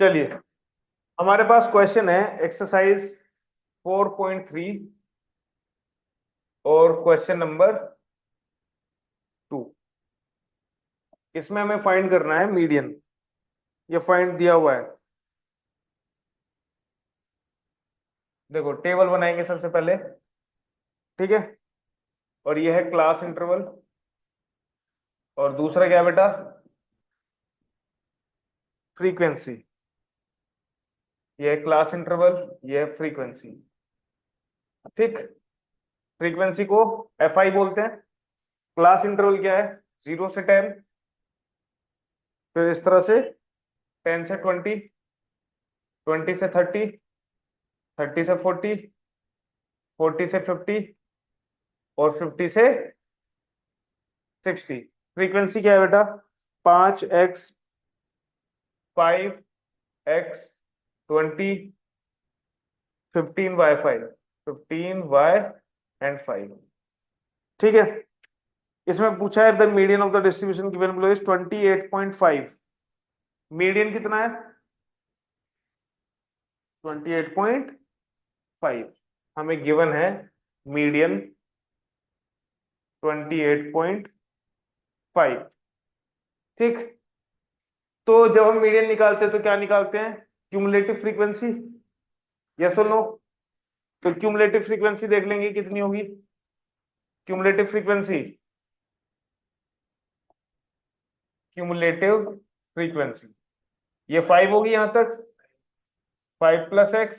चलिए, हमारे पास क्वेश्चन है एक्सरसाइज 4.3 और क्वेश्चन नंबर 2। इसमें हमें फाइंड करना है मीडियन। ये फाइंड दिया हुआ है, देखो टेबल बनाएंगे सबसे पहले, ठीक है। और ये है क्लास इंटरवल, और दूसरा क्या है बेटा, फ्रीक्वेंसी। ये है क्लास इंटरवल, ये है फ्रीक्वेंसी, ठीक। फ्रीक्वेंसी को एफ आई बोलते हैं। क्लास इंटरवल क्या है, 0 से 10, फिर इस तरह से 10 से 20, 20 से 30, 30 से 40, 40 से 50 और 50 से 60। फ्रीक्वेंसी क्या है बेटा, 5x, 5x, 20, 15y5, 15y and 5, ठीक है। इसमें पूछा है the median of the distribution given below is 28.5। Median कितना है, 28.5 हमें गिवन है। मीडियन 28.5, ठीक। तो जब हम मीडियन निकालते हैं तो क्या निकालते हैं, क्यूमुलेटिव फ्रीक्वेंसी, यस और नो। तो क्यूमुलेटिव फ्रीक्वेंसी देख लेंगे कितनी होगी। क्यूमुलेटिव फ्रीक्वेंसी, क्यूमुलेटिव फ्रीक्वेंसी ये 5 होगी यहां तक, 5 + x,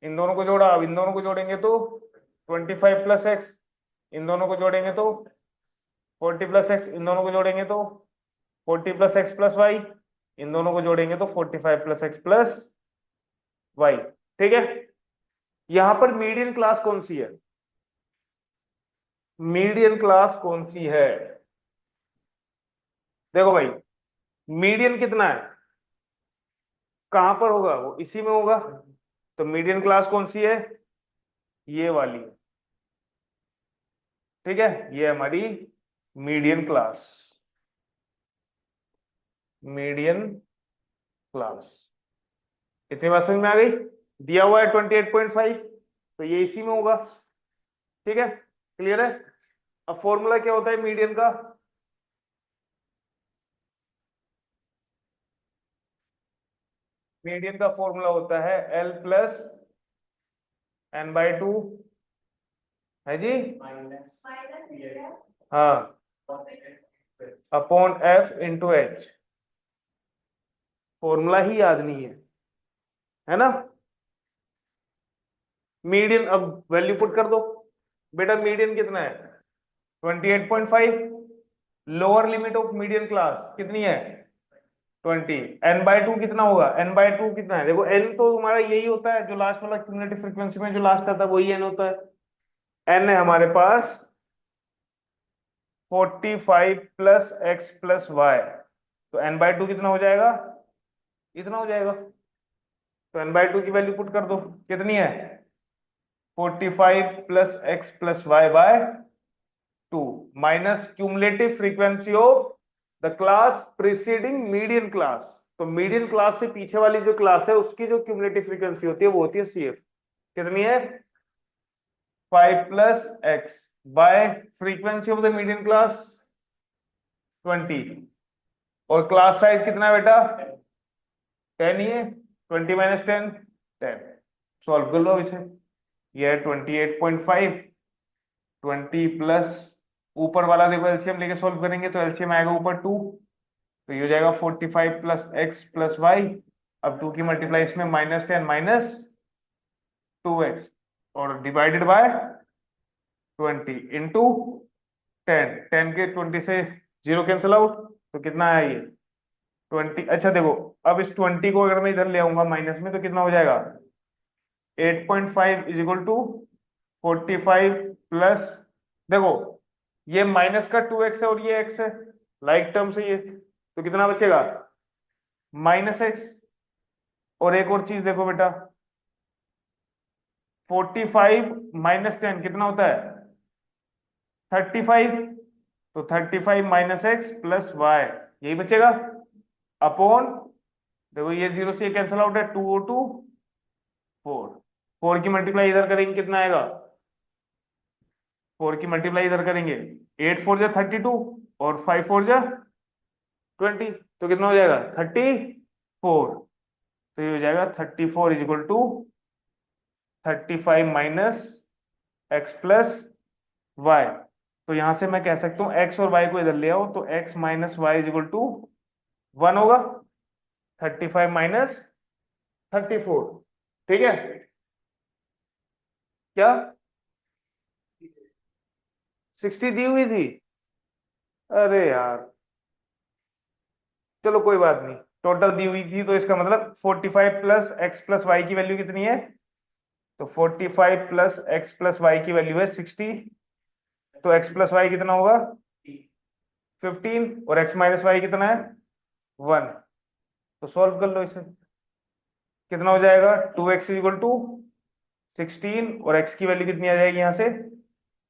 इन दोनों को जोड़ा, अब इन दोनों को जोड़ेंगे तो 25 + x, इन दोनों को जोड़ेंगे तो 40 + x, इन दोनों को जोड़ेंगे तो 40 + x + y, इन दोनों को जोड़ेंगे तो 45 + x + y, ठीक है। यहां पर मीडियन क्लास कौन सी है, मीडियन क्लास कौन सी है, देखो भाई मीडियन कितना है, कहां पर होगा, वो इसी में होगा। तो मीडियन क्लास कौन सी है, ये वाली, ठीक है। ये हमारी मीडियन क्लास, मीडियन क्लास। इतनी बात समझ में आ गई। दिया हुआ है 28.5, तो ये इसी में होगा, ठीक है। क्लियर है। अब फॉर्मूला क्या होता है मीडियन का, मीडियन का फॉर्मूला होता है L + n/2, है जी, हाँ, अपॉन F × H। फॉर्मूला ही याद नहीं है ना। मीडियन अब वैल्यू पुट कर दो बेटा, मीडियन कितना है 28.5। Lower limit of median class कितनी है 20। n/2 कितना होगा, n/2 कितना है, देखो n तो तुम्हारा यही होता है, जो लास्ट वाला क्यूमुलेटिव फ्रीक्वेंसी में जो लास्ट आता है वही n होता है। n है हमारे पास 45 + x + y, तो n/2 कितना हो जाएगा, इतना हो जाएगा। तो n/2 की वैल्यू पुट कर दो, कितनी है 45 + x + y/2 minus cumulative frequency of the class preceding median class. तो मीडियन क्लास से पीछे वाली जो क्लास है उसकी जो क्यूमुलेटिव फ्रीक्वेंसी होती है वो होती है CF, कितनी है 5 + x bye frequency of the median class 20, और क्लास साइज कितना है बेटा 10 ही है, 20 - 10 10। सॉल्व कर लो अब इसे, ये है 28.5, 20 प्लस ऊपर वाला देखो एलसीएम लेके सॉल्व करेंगे तो एलसीएम आएगा ऊपर 2, तो ये हो जाएगा 45 + x + y। अब 2 की मल्टीप्लाई इसमें -10 - 2x और डिवाइडेड बाय 20 इंटू 10, 10 के 20 से 0 कैंसिल आउट, तो कितना है ये 20। अच्छा देखो, अब इस 20 को अगर मैं इधर ले आऊंगा माइनस में तो कितना हो जाएगा 8.5 = 45 प्लस, देखो ये माइनस का 2x है और ये x है, लाइक टर्म से ये, तो कितना बचेगा -x। और एक और चीज देखो बेटा, 45 - 10 कितना होता है 35, तो 35 - x + y यही बचेगा अपॉन देखो ये 0 से कैंसिल आउट है, 2 और 2 4, 4 की मल्टीप्लाई इधर करेंगे कितना आएगा, 4 की मल्टीप्लाई इधर करेंगे, 8 4 जा 32 और 5 4 जा 20, तो कितना हो जाएगा 34। तो ये हो जाएगा 34 is equal to 35 minus X plus Y. तो यहां से मैं कह सकता हूं एक्स और वाई को इधर ले आओ, तो x minus y is equal to 1 होगा, 35 माइनस 34। ठीक है, क्या 60 दी हुई थी? अरे यार, चलो कोई बात नहीं, टोटल दी हुई थी, तो इसका मतलब 45 प्लस एक्स प्लस वाई की वैल्यू कितनी है, तो 45 प्लस एक्स प्लस वाई की वैल्यू है 60। तो एक्स प्लस वाई कितना होगा 15, और एक्स माइनस वाई कितना है 1। तो सॉल्व कर लो इसे, कितना हो जाएगा 2x इक्वल टू 16, और x की वैल्यू कितनी आ जाएगी यहाँ से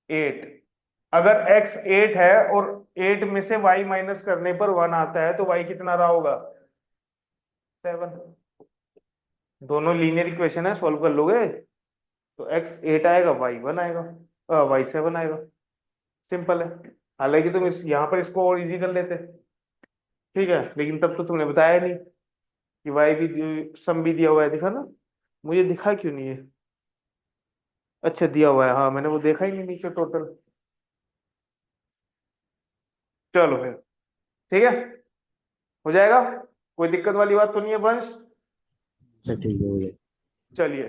8। अगर x 8 है और 8 में से y माइनस करने पर 1 आता है, तो y कितना रहा होगा 7। दोनों लीनियर इक्वेशन है, सॉल्व कर लोगे, तो x 8 आएगा, y 1 आएगा, y 7 आएगा। सिंपल है। हालांकि तुम इस यहाँ पर इसको और इजी कर लेते, ठीक है, लेकिन तब तो तुमने बताया नहीं कि y भी सम भी दिया हुआ है, दिखा ना, मुझे दिखा क्यों नहीं है, अच्छा दिया हुआ है, हाँ मैंने वो देखा ही नहीं नीचे टोटल। चलो फिर, ठीक है, हो जाएगा, कोई दिक्कत वाली बात तो नहीं है वंश? अच्छा ठीक है, हो गया। चलिए।